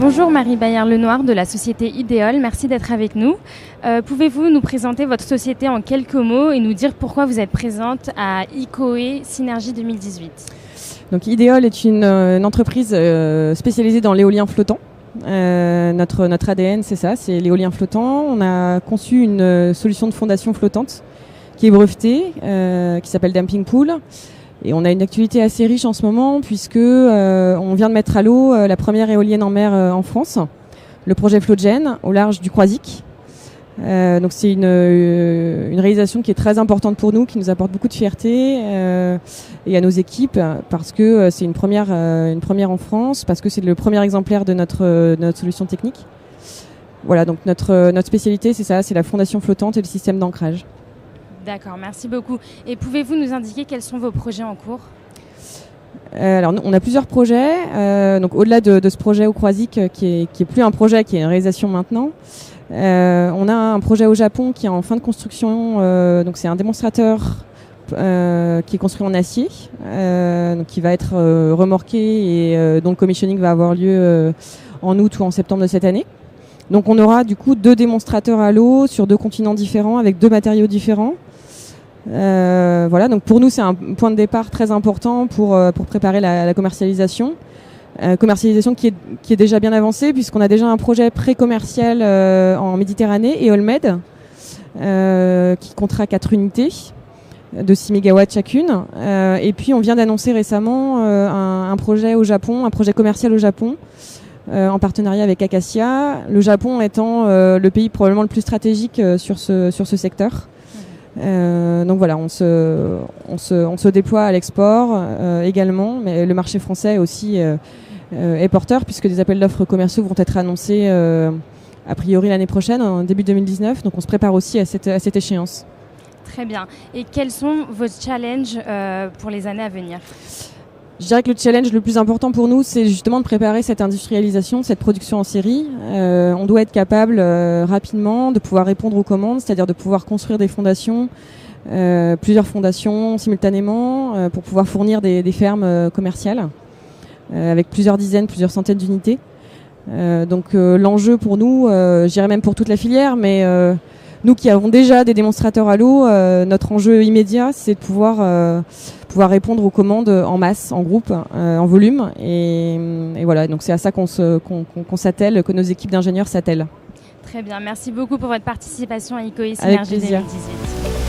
Bonjour Marie Bayard-Lenoir de la société Ideol, merci d'être avec nous. Pouvez-vous nous présenter votre société en quelques mots et nous dire pourquoi vous êtes présente à ICOE Synergie 2018 ? Donc Ideol est une entreprise spécialisée dans l'éolien flottant. Notre ADN, c'est ça, c'est l'éolien flottant. On a conçu une solution de fondation flottante qui est brevetée, qui s'appelle Damping Pool. Et on a une actualité assez riche en ce moment puisque on vient de mettre à l'eau la première éolienne en mer en France, le projet Flogen au large du Croisic. Donc c'est une réalisation qui est très importante pour nous, qui nous apporte beaucoup de fierté et à nos équipes parce que c'est une première en France, parce que c'est le premier exemplaire de notre solution technique. Voilà, donc notre spécialité c'est ça, c'est la fondation flottante et le système d'ancrage. D'accord, merci beaucoup. Et pouvez-vous nous indiquer quels sont vos projets en cours ? Alors, on a plusieurs projets. Donc, au-delà de ce projet au Croisic, qui est plus un projet, qui est une réalisation maintenant, on a un projet au Japon qui est en fin de construction. Donc, c'est un démonstrateur qui est construit en acier, donc qui va être remorqué et dont le commissioning va avoir lieu en août ou en septembre de cette année. Donc, on aura du coup 2 démonstrateurs à l'eau sur 2 continents différents avec 2 matériaux différents. Voilà, donc pour nous c'est un point de départ très important pour préparer la commercialisation. Commercialisation qui est déjà bien avancée puisqu'on a déjà un projet pré-commercial en Méditerranée et Olmed qui comptera 4 unités de 6 MW chacune. Et puis on vient d'annoncer récemment un projet au Japon, un projet commercial au Japon en partenariat avec Acacia. Le Japon étant le pays probablement le plus stratégique sur ce secteur. Donc voilà, on se déploie à l'export également, mais le marché français aussi est porteur puisque des appels d'offres commerciaux vont être annoncés a priori l'année prochaine, en début 2019. Donc on se prépare aussi à cette échéance. Très bien. Et quels sont vos challenges pour les années à venir ? Je dirais que le challenge le plus important pour nous, c'est justement de préparer cette industrialisation, cette production en série. On doit être capable rapidement de pouvoir répondre aux commandes, c'est-à-dire de pouvoir construire des fondations, plusieurs fondations simultanément, pour pouvoir fournir des fermes commerciales avec plusieurs dizaines, plusieurs centaines d'unités. Donc l'enjeu pour nous, je dirais même pour toute la filière, mais nous qui avons déjà des démonstrateurs à l'eau, notre enjeu immédiat, c'est de pouvoir répondre aux commandes en masse, en groupe, en volume. Et voilà, donc c'est à ça qu'on s'attelle, que nos équipes d'ingénieurs s'attellent. Très bien, merci beaucoup pour votre participation à ICOE Synergie 2018.